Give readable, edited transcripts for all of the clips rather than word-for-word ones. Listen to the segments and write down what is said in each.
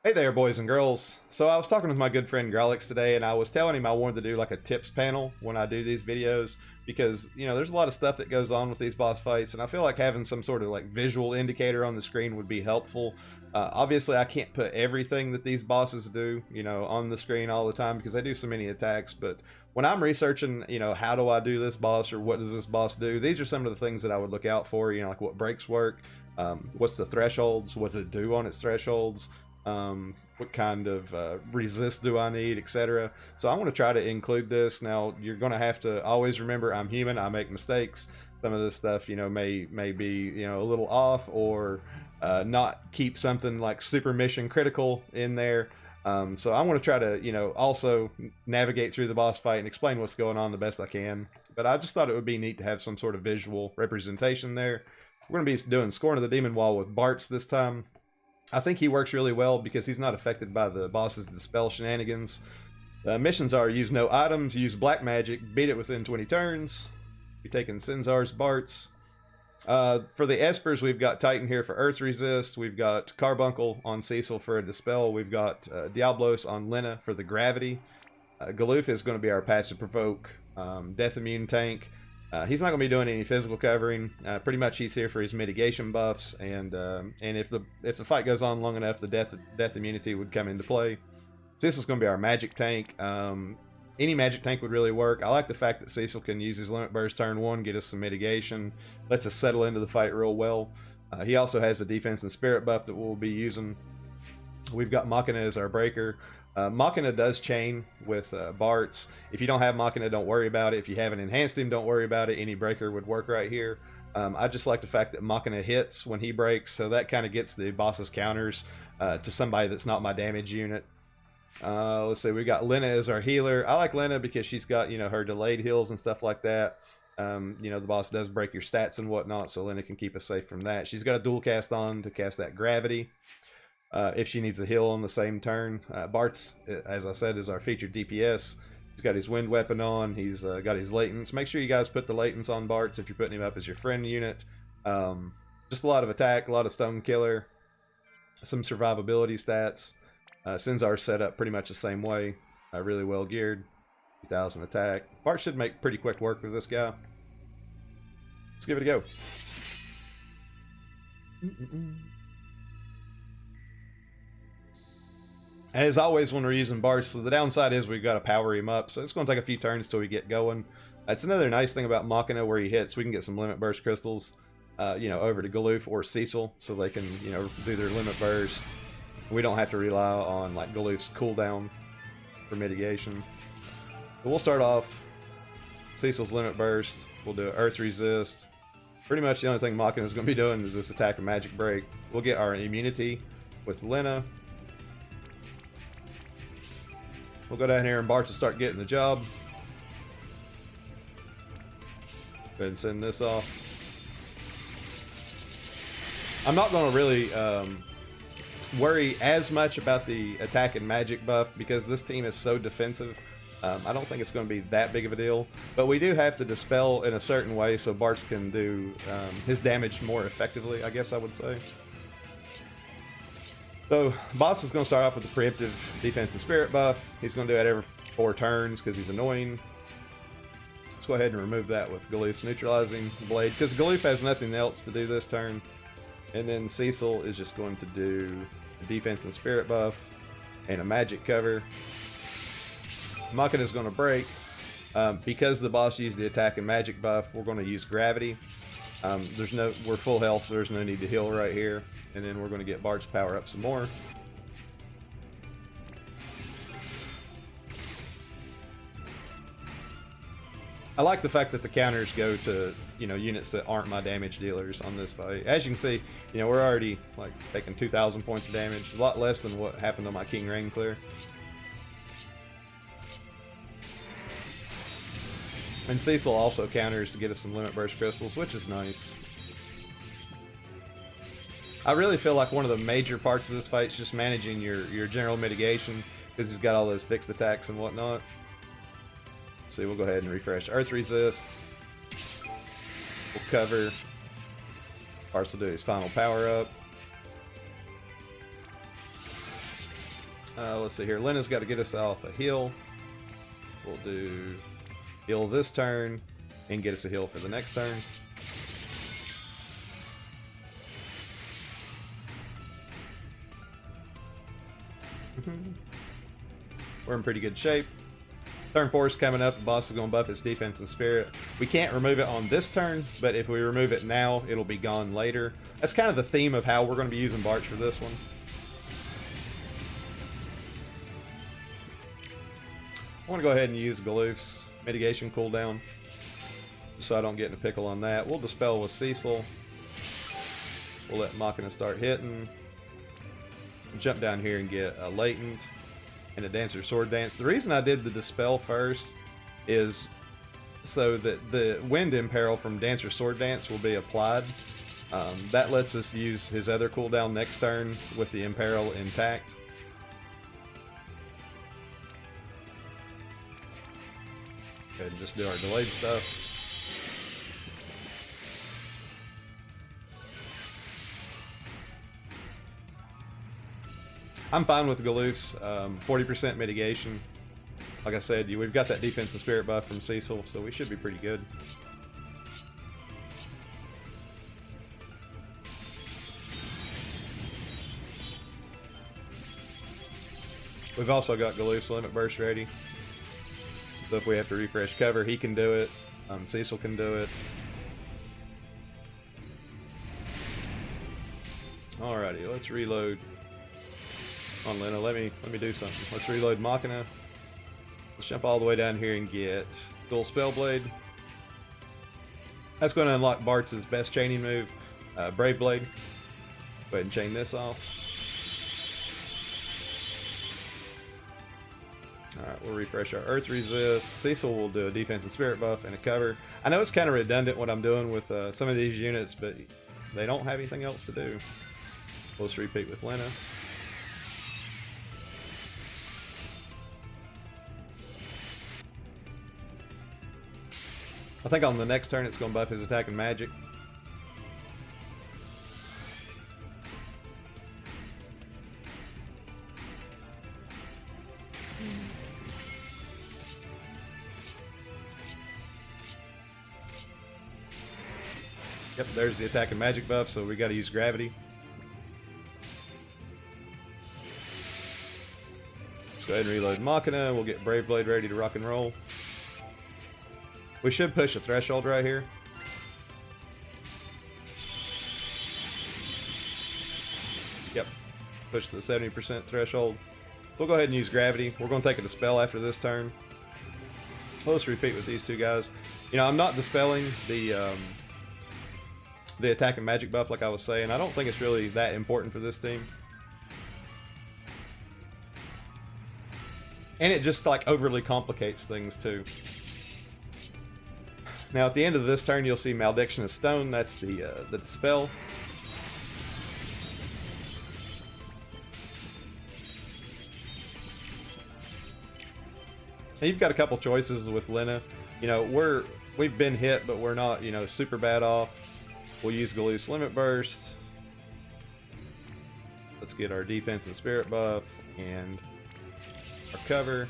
Hey there, boys and girls. So I was talking with my good friend Grolix today, and I was telling him I wanted to do like a tips panel when I do these videos because there's a lot of stuff that goes on with these boss fights, and I feel like having some sort of like visual indicator on the screen would be helpful. Obviously, I can't put everything that these bosses do, on the screen all the time because they do so many attacks. But when I'm researching, how do I do this boss or what does this boss do? These are some of the things that I would look out for. Like what breaks work, what's the thresholds, what's it do on its thresholds. What kind of resist do I need, etc. So I want to try to include this. Now you're going to have to always remember I'm human. I make mistakes. Some of this stuff, may be a little off or not keep something like super mission critical in there. So I want to try to also navigate through the boss fight and explain what's going on the best I can. But I just thought it would be neat to have some sort of visual representation there. We're going to be doing Scorn of the Demon Wall with Bartz this time. I think he works really well because he's not affected by the boss's dispel shenanigans. Missions are use no items, use black magic, beat it within 20 turns. You're taking Sinzar's Bartz. For the Espers, we've got Titan here for Earth Resist. We've got Carbuncle on Cecil for a Dispel. We've got Diablos on Lena for the Gravity. Galoof is going to be our Passive Provoke Death Immune tank. He's not going to be doing any physical covering. Pretty much, he's here for his mitigation buffs, and if the fight goes on long enough, the death immunity would come into play. Cecil's going to be our magic tank. Any magic tank would really work. I like the fact that Cecil can use his limit burst turn 1, get us some mitigation, lets us settle into the fight real well. He also has the defense and spirit buff that we'll be using. We've got Machina as our breaker. Machina does chain with Bartz. If you don't have Machina, don't worry about it. If you haven't enhanced him, don't worry about it. Any breaker would work right here. I just like the fact that Machina hits when he breaks, so that kind of gets the boss's counters to somebody that's not my damage unit. Let's see, we got Lena as our healer. I like Lena because she's got, her delayed heals and stuff like that. The boss does break your stats and whatnot, so Lena can keep us safe from that. She's got a dual cast on to cast that gravity. If she needs a heal on the same turn. Bartz, as I said, is our featured DPS. He's got his wind weapon on. He's got his latents. Make sure you guys put the latents on Bartz if you're putting him up as your friend unit. Just a lot of attack, a lot of stone killer, some survivability stats. Sinzar's set up pretty much the same way. Really well geared. 2000 attack. Bartz should make pretty quick work with this guy. Let's give it a go. As always when we're using Bartz, so the downside is we've got to power him up, so it's going to take a few turns till we get going. That's another nice thing about Machina where he hits. We can get some limit burst crystals, over to Galoof or Cecil, so they can, do their limit burst. We don't have to rely on like Galoof's cooldown for mitigation. But we'll start off Cecil's limit burst. We'll do Earth Resist. Pretty much the only thing Machina is going to be doing is this attack and magic break. We'll get our immunity with Lena. We'll go down here and Bartz will start getting the job. Go ahead and send this off. I'm not going to really worry as much about the attack and magic buff because this team is so defensive. I don't think it's going to be that big of a deal. But we do have to dispel in a certain way so Bartz can do his damage more effectively, I guess I would say. So, boss is going to start off with the preemptive defense and spirit buff. He's going to do that every 4 turns because he's annoying. Let's go ahead and remove that with Galoof's neutralizing blade because Galoof has nothing else to do this turn. And then Cecil is just going to do a defense and spirit buff and a magic cover. Machina is going to break. Because the boss used the attack and magic buff, we're going to use gravity. We're full health, so there's no need to heal right here. And then we're going to get Bartz power up some more. I like the fact that the counters go to, units that aren't my damage dealers on this fight. As you can see, we're already like taking 2,000 points of damage, a lot less than what happened on my King Rain clear. And Cecil also counters to get us some limit burst crystals, which is nice. I really feel like one of the major parts of this fight is just managing your general mitigation because he's got all those fixed attacks and whatnot. See, we'll go ahead and refresh Earth Resist. We'll cover. Bartz will do his final power up. Let's see here. Lena's got to get us off a heal. We'll do heal this turn and get us a heal for the next turn. We're in pretty good shape. Turn 4 is coming up. The boss is going to buff his defense and spirit. We can't remove it on this turn, but if we remove it now, it'll be gone later. That's kind of the theme of how we're going to be using Bartz for this one. I want to go ahead and use Galoof's mitigation cooldown, so I don't get in a pickle on that. We'll dispel with Cecil. We'll let Machina start hitting. Jump down here and get a Latent and a Dancer Sword Dance. The reason I did the Dispel first is so that the Wind Imperil from Dancer Sword Dance will be applied. That lets us use his other cooldown next turn with the Imperil intact. Go ahead and just do our delayed stuff. I'm fine with Galoof's 40% mitigation. Like I said, we've got that defense and spirit buff from Cecil, so we should be pretty good. We've also got Galoof's limit burst ready. So if we have to refresh cover, he can do it. Cecil can do it. Alrighty, let's reload. On Lena, let me do something. Let's reload Machina. Let's jump all the way down here and get Dual Spellblade. That's going to unlock Bartz's best chaining move, Brave Blade. Go ahead and chain this off. Alright, we'll refresh our Earth Resist. Cecil will do a defense and spirit buff and a cover. I know it's kind of redundant what I'm doing with some of these units, but they don't have anything else to do. Let's repeat with Lena. I think on the next turn it's going to buff his attack and magic. Yep, there's the attack and magic buff, so we got to use gravity. Let's go ahead and reload Machina. We'll get Brave Blade ready to rock and roll. We should push a threshold right here. Yep, push the 70% threshold. We'll go ahead and use gravity. We're going to take a dispel after this turn. Let's repeat with these two guys. You know, I'm not dispelling the attack and magic buff like I was saying. I don't think it's really that important for this team. And it just like overly complicates things too. Now at the end of this turn you'll see Malediction of Stone. That's the dispel. Now you've got a couple choices with Lena. You know, we've been hit, but we're not, you know, super bad off. We'll use Galoof's Limit Burst. Let's get our defense and spirit buff and our cover.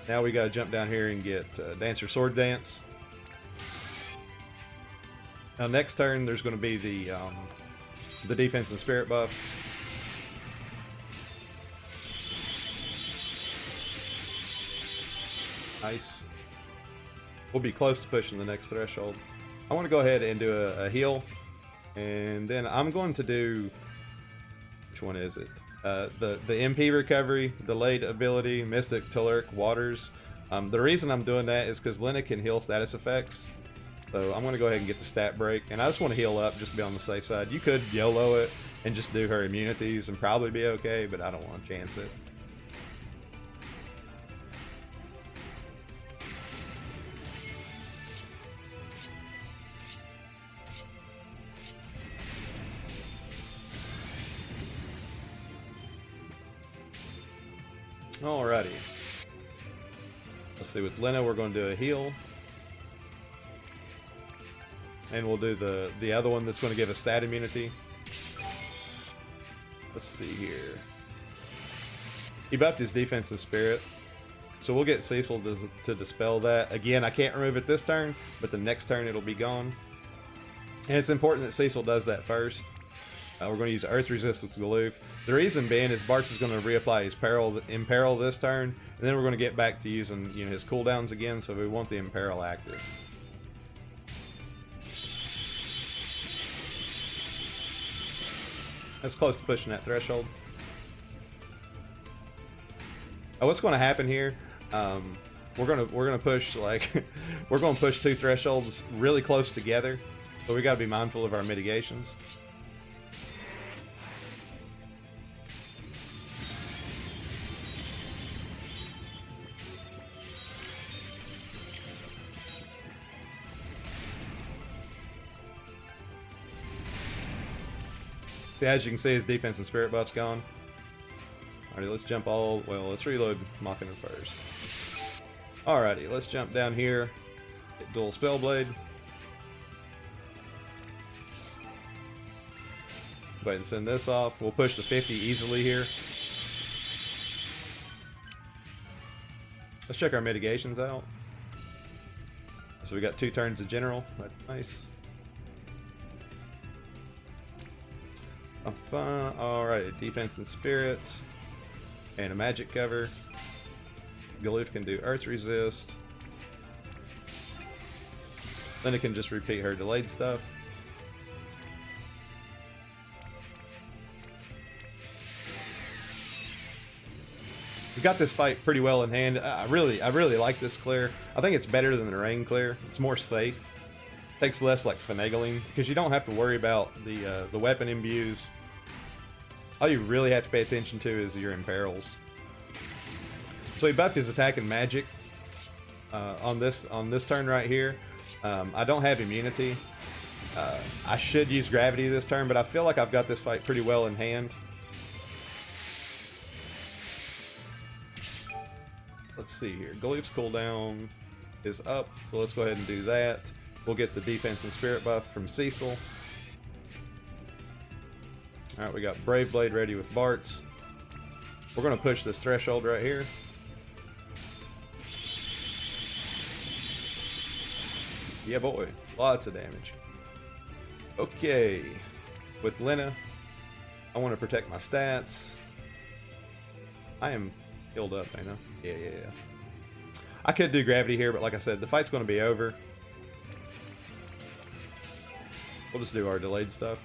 Now we gotta jump down here and get Dancer Sword Dance. Now next turn there's going to be the defense and spirit buff. Nice. We'll be close to pushing the next threshold. I want to go ahead and do a heal, and then I'm going to do, which one is it? The MP recovery, delayed ability, Mystic Telluric Waters. The reason I'm doing that is because Lena can heal status effects. So I'm going to go ahead and get the stat break, and I just want to heal up just to be on the safe side. You could YOLO it and just do her immunities and probably be okay, but I don't want to chance it. Alrighty. Let's see, with Lena we're going to do a heal. And we'll do the other one that's going to give us stat immunity. Let's see here. He buffed his defense and spirit. So we'll get Cecil to dispel that. Again, I can't remove it this turn, but the next turn it'll be gone. And it's important that Cecil does that first. We're going to use Earth Resist with Galoof. The reason being is Bartz is going to reapply his Imperil this turn, and then we're going to get back to using his cooldowns again, so we want the Imperil active. That's close to pushing that threshold. What's going to happen here? We're gonna push like we're gonna push 2 thresholds really close together, so we got to be mindful of our mitigations. See, as you can see, his defense and spirit buff's gone. Alrighty, let's jump let's reload Machina first. Alrighty, let's jump down here, get dual Spellblade. Go ahead and send this off. We'll push the 50 easily here. Let's check our mitigations out. So we got 2 turns of general. That's nice. Alright, defense and spirit. And a magic cover. Galoof can do Earth Resist. Then it can just repeat her delayed stuff. We got this fight pretty well in hand. I really like this clear. I think it's better than the rain clear. It's more safe. Takes less like finagling because you don't have to worry about the weapon imbues. All you really have to pay attention to is your imperils. So he buffed his attack and magic on this turn right here. I don't have immunity. I should use gravity this turn, but I feel like I've got this fight pretty well in hand. Let's see here. Galoof's cooldown is up, so let's go ahead and do that. We'll get the defense and spirit buff from Cecil. Alright, we got Brave Blade ready with Bartz. We're going to push this threshold right here. Yeah, boy. Lots of damage. Okay. With Lena, I want to protect my stats. I am healed up, I know. Yeah. I could do gravity here, but like I said, the fight's going to be over. We'll just do our delayed stuff.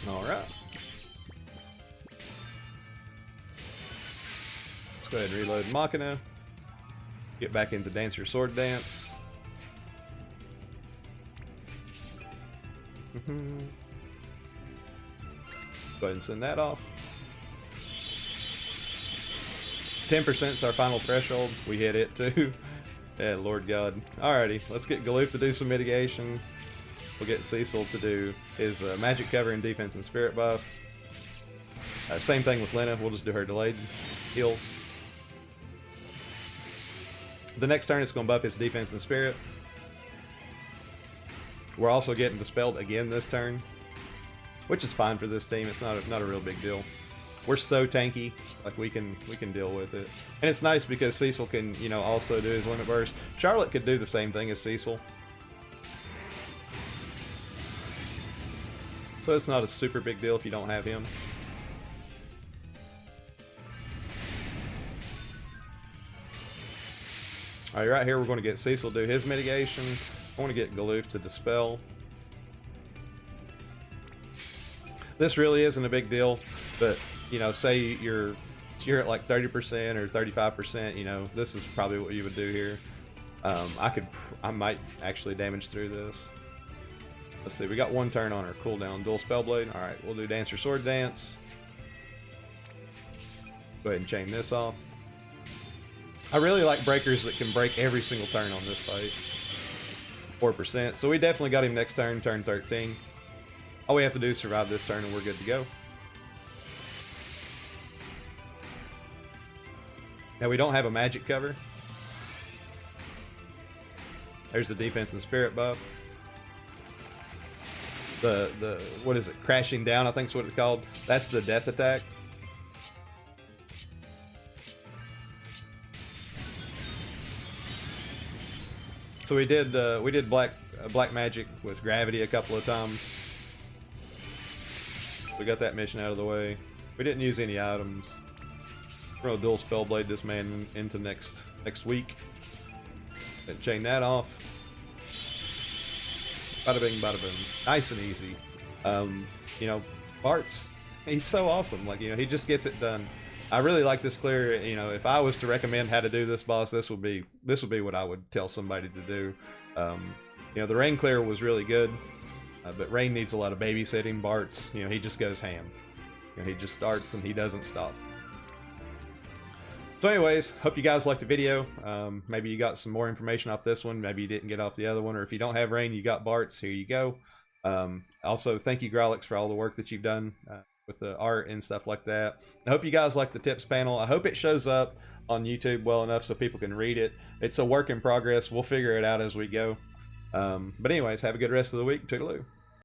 All right. Let's go ahead and reload Machina. Get back into Dancer Sword Dance. Go ahead and send that off. 10% is our final threshold. We hit it too. Yeah, Lord God. Alrighty, let's get Galoof to do some mitigation. We'll get Cecil to do his magic cover and defense and spirit buff. Same thing with Lena. We'll just do her delayed heals. The next turn it's going to buff his defense and spirit. We're also getting dispelled again this turn, which is fine for this team. It's not a real big deal. We're so tanky, like we can deal with it. And it's nice because Cecil can, also do his limit burst. Charlotte could do the same thing as Cecil. So it's not a super big deal if you don't have him. Alright, right here we're going to get Cecil do his mitigation. I want to get Galoof to dispel. This really isn't a big deal, but say you're at like 30% or 35%, this is probably what you would do here. I might actually damage through this. Let's see, we got 1 turn on our cooldown. Dual Spellblade. Alright, we'll do Dancer Sword Dance. Go ahead and chain this off. I really like breakers that can break every single turn on this fight. 4%. So we definitely got him next turn, turn 13. All we have to do is survive this turn and we're good to go. Now we don't have a magic cover. There's the defense and spirit buff. The what is it? Crashing down, I think is what it's called. That's the death attack. So we did black magic with gravity a couple of times. We got that mission out of the way. We didn't use any items. We're gonna dual spellblade this man into next week. And chain that off. Bada bing, bada boom. Nice and easy. You know, Bartz, he's so awesome. Like, you know, he just gets it done. I really like this clear. You know, if I was to recommend how to do this boss, this would be what I would tell somebody to do. You know, the rain clear was really good, but rain needs a lot of babysitting. Bartz, you know, he just goes ham. You know, he just starts and he doesn't stop. So anyways, hope you guys liked the video. Maybe you got some more information off this one. Maybe you didn't get off the other one. Or if you don't have rain, you got Bartz. Here you go. Also, thank you, Growlix, for all the work that you've done with the art and stuff like that. I hope you guys like the tips panel. I hope it shows up on YouTube well enough so people can read it. It's a work in progress. We'll figure it out as we go. But anyways, have a good rest of the week. Toodaloo.